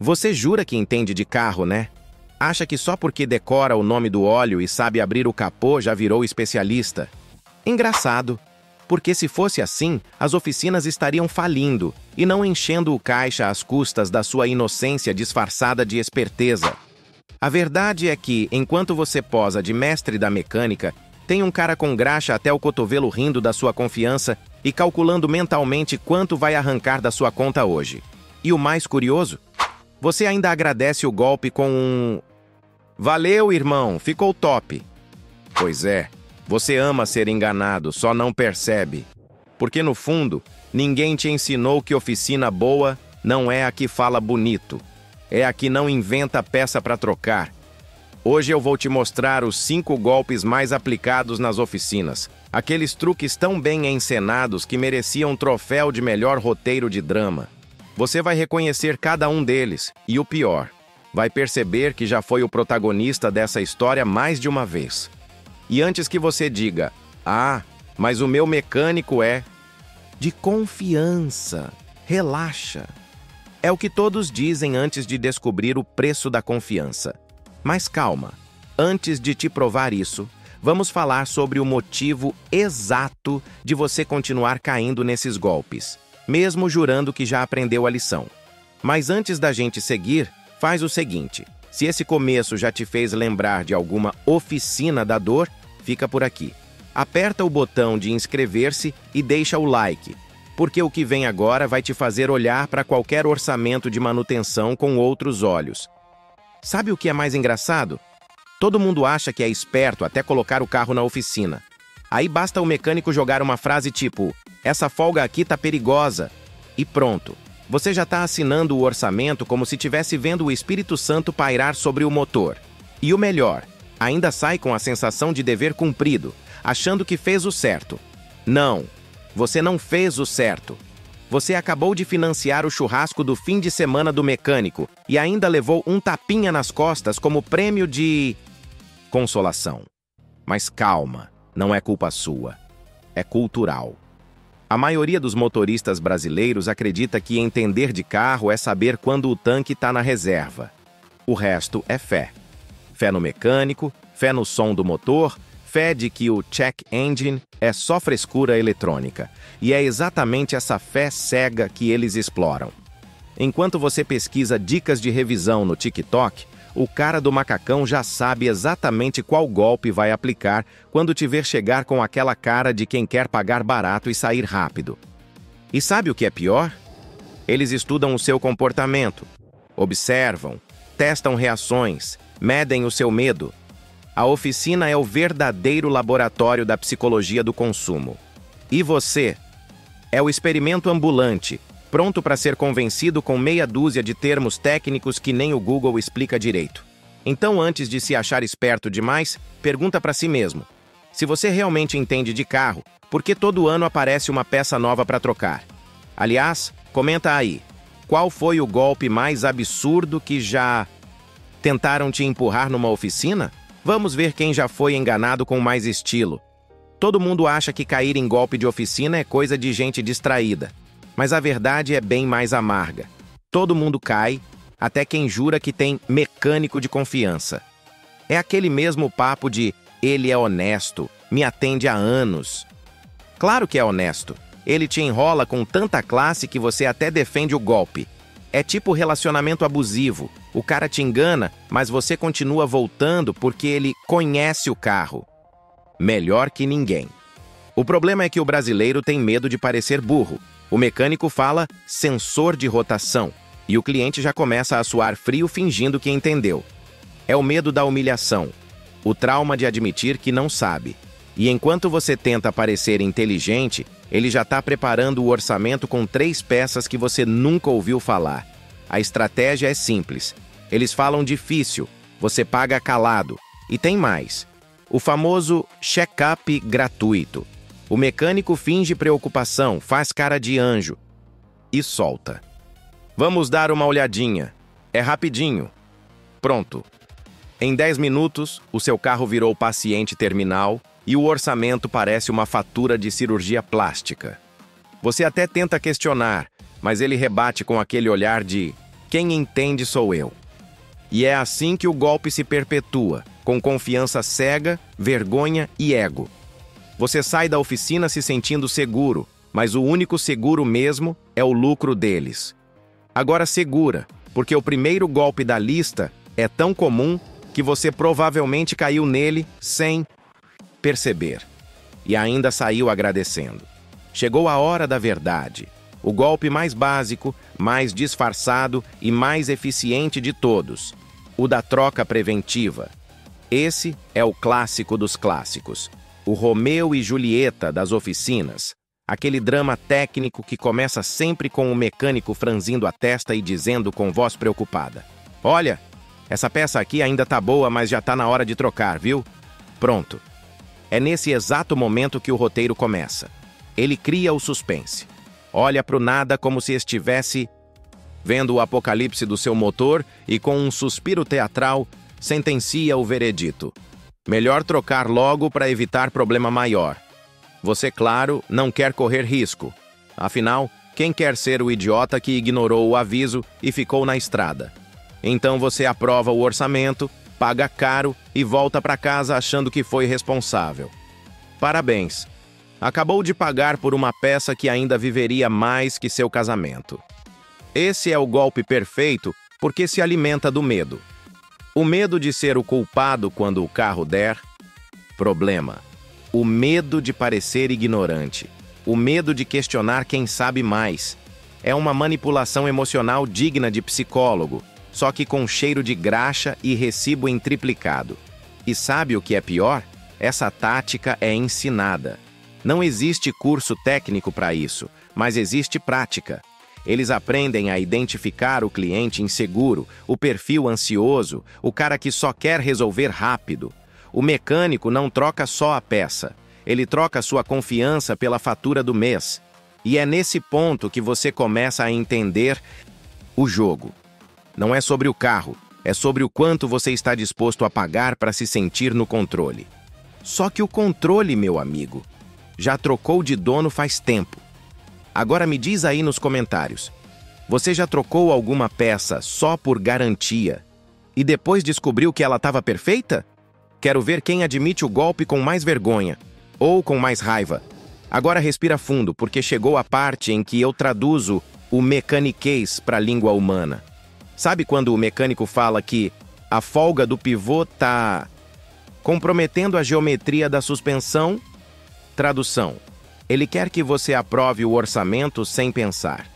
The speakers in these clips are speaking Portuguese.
Você jura que entende de carro, né? Acha que só porque decora o nome do óleo e sabe abrir o capô já virou especialista? Engraçado, porque se fosse assim, as oficinas estariam falindo e não enchendo o caixa às custas da sua inocência disfarçada de esperteza. A verdade é que, enquanto você posa de mestre da mecânica, tem um cara com graxa até o cotovelo rindo da sua confiança e calculando mentalmente quanto vai arrancar da sua conta hoje. E o mais curioso? Você ainda agradece o golpe com um... Valeu, irmão, ficou top. Pois é, você ama ser enganado, só não percebe. Porque no fundo, ninguém te ensinou que oficina boa não é a que fala bonito. É a que não inventa peça para trocar. Hoje eu vou te mostrar os 5 golpes mais aplicados nas oficinas. Aqueles truques tão bem encenados que mereciam um troféu de melhor roteiro de drama. Você vai reconhecer cada um deles, e o pior, vai perceber que já foi o protagonista dessa história mais de uma vez. E antes que você diga, ah, mas o meu mecânico é... de confiança, relaxa. É o que todos dizem antes de descobrir o preço da confiança. Mas calma, antes de te provar isso, vamos falar sobre o motivo exato de você continuar caindo nesses golpes, mesmo jurando que já aprendeu a lição. Mas antes da gente seguir, faz o seguinte, se esse começo já te fez lembrar de alguma oficina da dor, fica por aqui. Aperta o botão de inscrever-se e deixa o like, porque o que vem agora vai te fazer olhar para qualquer orçamento de manutenção com outros olhos. Sabe o que é mais engraçado? Todo mundo acha que é esperto até colocar o carro na oficina. Aí basta o mecânico jogar uma frase tipo, essa folga aqui tá perigosa, e pronto. Você já está assinando o orçamento como se estivesse vendo o Espírito Santo pairar sobre o motor. E o melhor, ainda sai com a sensação de dever cumprido, achando que fez o certo. Não, você não fez o certo. Você acabou de financiar o churrasco do fim de semana do mecânico e ainda levou um tapinha nas costas como prêmio de... consolação. Mas calma, não é culpa sua. É cultural. A maioria dos motoristas brasileiros acredita que entender de carro é saber quando o tanque está na reserva. O resto é fé. Fé no mecânico, fé no som do motor, fé de que o check engine é só frescura eletrônica. E é exatamente essa fé cega que eles exploram. Enquanto você pesquisa dicas de revisão no TikTok, o cara do macacão já sabe exatamente qual golpe vai aplicar quando te ver chegar com aquela cara de quem quer pagar barato e sair rápido. E sabe o que é pior? Eles estudam o seu comportamento, observam, testam reações, medem o seu medo. A oficina é o verdadeiro laboratório da psicologia do consumo. E você? É o experimento ambulante, pronto para ser convencido com meia dúzia de termos técnicos que nem o Google explica direito. Então, antes de se achar esperto demais, pergunta para si mesmo. Se você realmente entende de carro, por que todo ano aparece uma peça nova para trocar? Aliás, comenta aí. Qual foi o golpe mais absurdo que já tentaram te empurrar numa oficina? Vamos ver quem já foi enganado com mais estilo. Todo mundo acha que cair em golpe de oficina é coisa de gente distraída. Mas a verdade é bem mais amarga. Todo mundo cai, até quem jura que tem mecânico de confiança. É aquele mesmo papo de ele é honesto, me atende há anos. Claro que é honesto. Ele te enrola com tanta classe que você até defende o golpe. É tipo relacionamento abusivo. O cara te engana, mas você continua voltando porque ele conhece o carro. Melhor que ninguém. O problema é que o brasileiro tem medo de parecer burro. O mecânico fala sensor de rotação e o cliente já começa a suar frio fingindo que entendeu. É o medo da humilhação, o trauma de admitir que não sabe. E enquanto você tenta parecer inteligente, ele já está preparando o orçamento com 3 peças que você nunca ouviu falar. A estratégia é simples. Eles falam difícil, você paga calado. E tem mais. O famoso check-up gratuito. O mecânico finge preocupação, faz cara de anjo e solta. Vamos dar uma olhadinha. É rapidinho. Pronto. Em 10 minutos, o seu carro virou paciente terminal e o orçamento parece uma fatura de cirurgia plástica. Você até tenta questionar, mas ele rebate com aquele olhar de Quem entende sou eu. E é assim que o golpe se perpetua, com confiança cega, vergonha e ego. Você sai da oficina se sentindo seguro, mas o único seguro mesmo é o lucro deles. Agora segura, porque o primeiro golpe da lista é tão comum que você provavelmente caiu nele sem perceber. E ainda saiu agradecendo. Chegou a hora da verdade. O golpe mais básico, mais disfarçado e mais eficiente de todos. O da troca preventiva. Esse é o clássico dos clássicos. O Romeu e Julieta das oficinas. Aquele drama técnico que começa sempre com o mecânico franzindo a testa e dizendo com voz preocupada: "Olha, essa peça aqui ainda tá boa, mas já tá na hora de trocar, viu?" Pronto. É nesse exato momento que o roteiro começa. Ele cria o suspense. Olha pro nada como se estivesse vendo o apocalipse do seu motor e, com um suspiro teatral, sentencia o veredito. Melhor trocar logo para evitar problema maior. Você, claro, não quer correr risco. Afinal, quem quer ser o idiota que ignorou o aviso e ficou na estrada? Então você aprova o orçamento, paga caro e volta para casa achando que foi responsável. Parabéns! Acabou de pagar por uma peça que ainda viveria mais que seu casamento. Esse é o golpe perfeito porque se alimenta do medo. O medo de ser o culpado quando o carro der problema. O medo de parecer ignorante. O medo de questionar quem sabe mais. É uma manipulação emocional digna de psicólogo, só que com cheiro de graxa e recibo em triplicado. E sabe o que é pior? Essa tática é ensinada. Não existe curso técnico para isso, mas existe prática. Eles aprendem a identificar o cliente inseguro, o perfil ansioso, o cara que só quer resolver rápido. O mecânico não troca só a peça, ele troca sua confiança pela fatura do mês. E é nesse ponto que você começa a entender o jogo. Não é sobre o carro, é sobre o quanto você está disposto a pagar para se sentir no controle. Só que o controle, meu amigo, já trocou de dono faz tempo. Agora me diz aí nos comentários, você já trocou alguma peça só por garantia e depois descobriu que ela estava perfeita? Quero ver quem admite o golpe com mais vergonha ou com mais raiva. Agora respira fundo, porque chegou a parte em que eu traduzo o mecaniquês para a língua humana. Sabe quando o mecânico fala que a folga do pivô tá comprometendo a geometria da suspensão? Tradução. Ele quer que você aprove o orçamento sem pensar.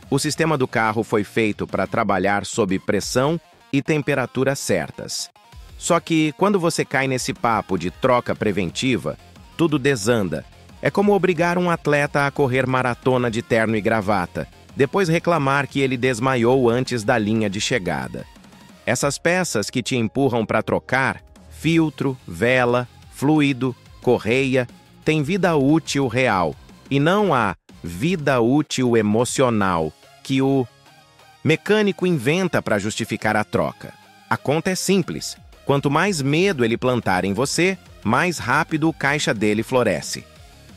O sistema do carro foi feito para trabalhar sob pressão e temperatura certas. Só que, quando você cai nesse papo de troca preventiva, tudo desanda. É como obrigar um atleta a correr maratona de terno e gravata, depois reclamar que ele desmaiou antes da linha de chegada. Essas peças que te empurram para trocar, filtro, vela, fluido, correia, têm vida útil real, e não a vida útil emocional que o mecânico inventa para justificar a troca. A conta é simples. Quanto mais medo ele plantar em você, mais rápido o caixa dele floresce.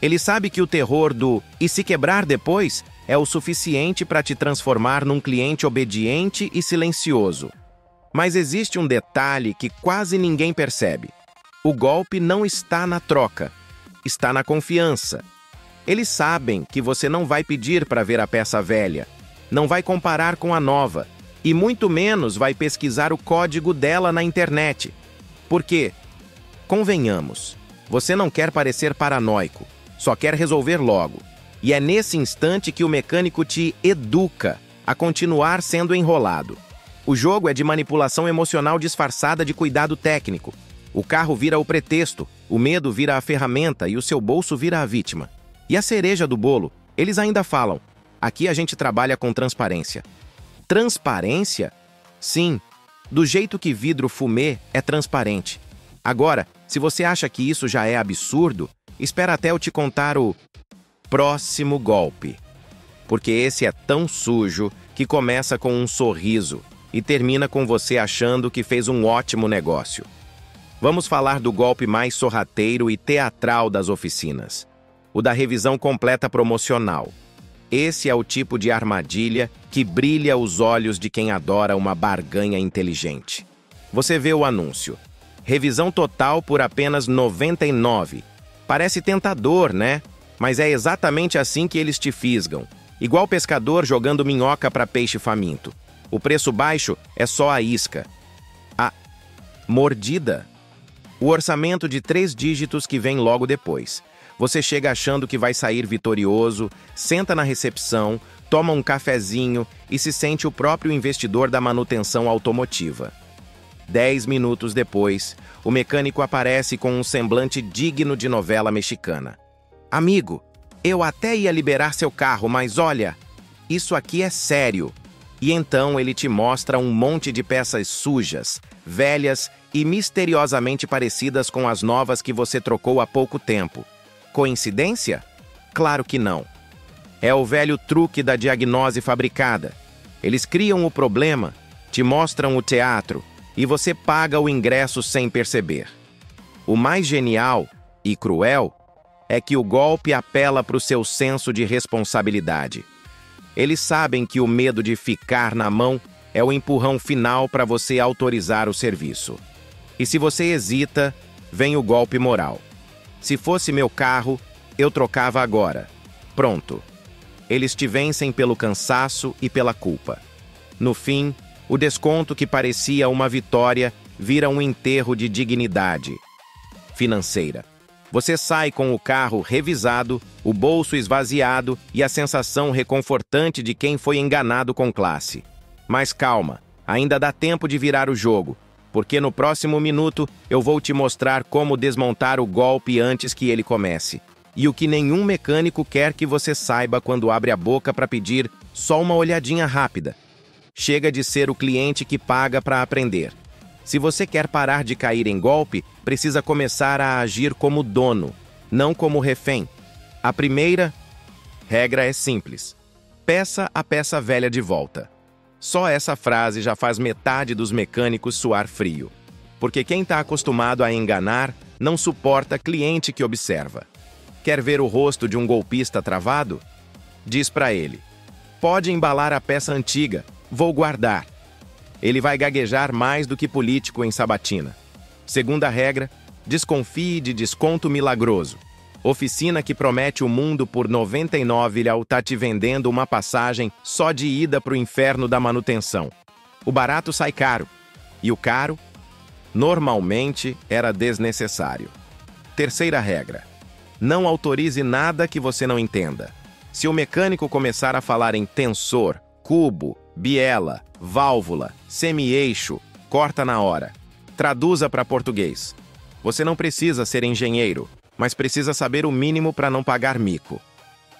Ele sabe que o terror do "e se quebrar depois" é o suficiente para te transformar num cliente obediente e silencioso. Mas existe um detalhe que quase ninguém percebe. O golpe não está na troca, está na confiança. Eles sabem que você não vai pedir para ver a peça velha, não vai comparar com a nova, e muito menos vai pesquisar o código dela na internet. Porque, convenhamos, você não quer parecer paranoico, só quer resolver logo. E é nesse instante que o mecânico te educa a continuar sendo enrolado. O jogo é de manipulação emocional disfarçada de cuidado técnico. O carro vira o pretexto, o medo vira a ferramenta e o seu bolso vira a vítima. E a cereja do bolo, eles ainda falam: aqui a gente trabalha com transparência. Transparência? Sim, do jeito que vidro fumê é transparente. Agora, se você acha que isso já é absurdo, espera até eu te contar o próximo golpe. Porque esse é tão sujo que começa com um sorriso e termina com você achando que fez um ótimo negócio. Vamos falar do golpe mais sorrateiro e teatral das oficinas. O da revisão completa promocional. Esse é o tipo de armadilha que brilha os olhos de quem adora uma barganha inteligente. Você vê o anúncio. Revisão total por apenas R$ 99. Parece tentador, né? Mas é exatamente assim que eles te fisgam. Igual pescador jogando minhoca para peixe faminto. O preço baixo é só a isca. A mordida. O orçamento de 3 dígitos que vem logo depois. Você chega achando que vai sair vitorioso, senta na recepção, toma um cafezinho e se sente o próprio investidor da manutenção automotiva. 10 minutos depois, o mecânico aparece com um semblante digno de novela mexicana. Amigo, eu até ia liberar seu carro, mas olha, isso aqui é sério. E então ele te mostra um monte de peças sujas, velhas e misteriosamente parecidas com as novas que você trocou há pouco tempo. Coincidência? Claro que não. É o velho truque da diagnose fabricada. Eles criam o problema, te mostram o teatro e você paga o ingresso sem perceber. O mais genial e cruel é que o golpe apela para o seu senso de responsabilidade. Eles sabem que o medo de ficar na mão é o empurrão final para você autorizar o serviço. E se você hesita, vem o golpe moral. Se fosse meu carro, eu trocava agora. Pronto. Eles te vencem pelo cansaço e pela culpa. No fim, o desconto que parecia uma vitória vira um enterro de dignidade financeira. Você sai com o carro revisado, o bolso esvaziado e a sensação reconfortante de quem foi enganado com classe. Mas calma, ainda dá tempo de virar o jogo, porque no próximo minuto eu vou te mostrar como desmontar o golpe antes que ele comece. E o que nenhum mecânico quer que você saiba quando abre a boca para pedir só uma olhadinha rápida. Chega de ser o cliente que paga para aprender. Se você quer parar de cair em golpe, precisa começar a agir como dono, não como refém. A primeira regra é simples. Peça a peça velha de volta. Só essa frase já faz metade dos mecânicos suar frio. Porque quem está acostumado a enganar não suporta cliente que observa. Quer ver o rosto de um golpista travado? Diz para ele: pode embalar a peça antiga, vou guardar. Ele vai gaguejar mais do que político em sabatina. Segunda regra, desconfie de desconto milagroso. Oficina que promete o mundo por R$ 99 tá te vendendo uma passagem só de ida para o inferno da manutenção. O barato sai caro. E o caro, normalmente, era desnecessário. Terceira regra, não autorize nada que você não entenda. Se o mecânico começar a falar em tensor, cubo, biela, válvula, semi-eixo, corta na hora. Traduza para português. Você não precisa ser engenheiro, mas precisa saber o mínimo para não pagar mico.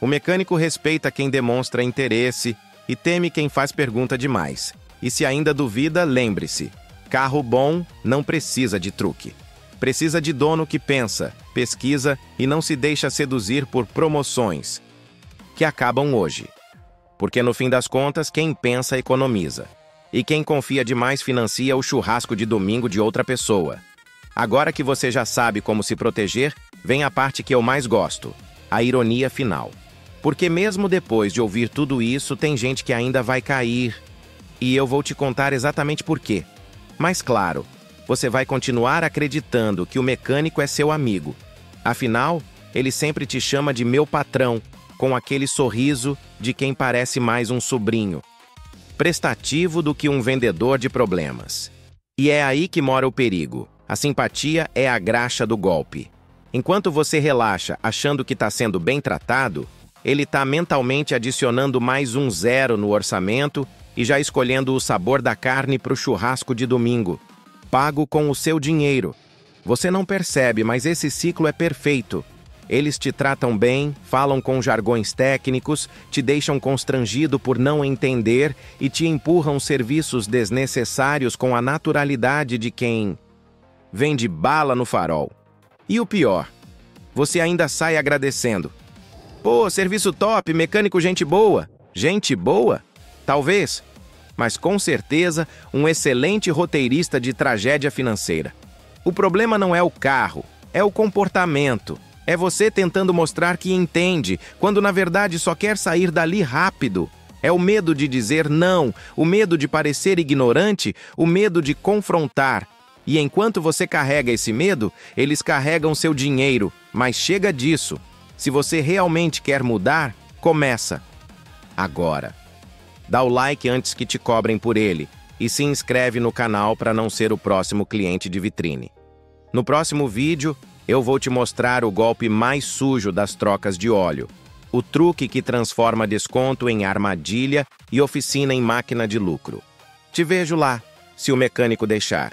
O mecânico respeita quem demonstra interesse e teme quem faz pergunta demais. E se ainda duvida, lembre-se, carro bom não precisa de truque. Precisa de dono que pensa, pesquisa e não se deixa seduzir por promoções, que acabam hoje. Porque no fim das contas, quem pensa economiza. E quem confia demais financia o churrasco de domingo de outra pessoa. Agora que você já sabe como se proteger, vem a parte que eu mais gosto, a ironia final. Porque mesmo depois de ouvir tudo isso, tem gente que ainda vai cair. E eu vou te contar exatamente por quê. Mas claro, você vai continuar acreditando que o mecânico é seu amigo. Afinal, ele sempre te chama de meu patrão, com aquele sorriso de quem parece mais um sobrinho, prestativo do que um vendedor de problemas. E é aí que mora o perigo. A simpatia é a graxa do golpe. Enquanto você relaxa achando que está sendo bem tratado, ele está mentalmente adicionando mais um zero no orçamento e já escolhendo o sabor da carne para o churrasco de domingo, pago com o seu dinheiro. Você não percebe, mas esse ciclo é perfeito. Eles te tratam bem, falam com jargões técnicos, te deixam constrangido por não entender e te empurram serviços desnecessários com a naturalidade de quem vende bala no farol. E o pior, você ainda sai agradecendo. Pô, serviço top, mecânico gente boa. Gente boa? Talvez, mas com certeza um excelente roteirista de tragédia financeira. O problema não é o carro, é o comportamento. É você tentando mostrar que entende, quando na verdade só quer sair dali rápido. É o medo de dizer não, o medo de parecer ignorante, o medo de confrontar. E enquanto você carrega esse medo, eles carregam seu dinheiro. Mas chega disso. Se você realmente quer mudar, começa agora. Dá o like antes que te cobrem por ele e se inscreve no canal para não ser o próximo cliente de vitrine. No próximo vídeo, eu vou te mostrar o golpe mais sujo das trocas de óleo. O truque que transforma desconto em armadilha e oficina em máquina de lucro. Te vejo lá, se o mecânico deixar.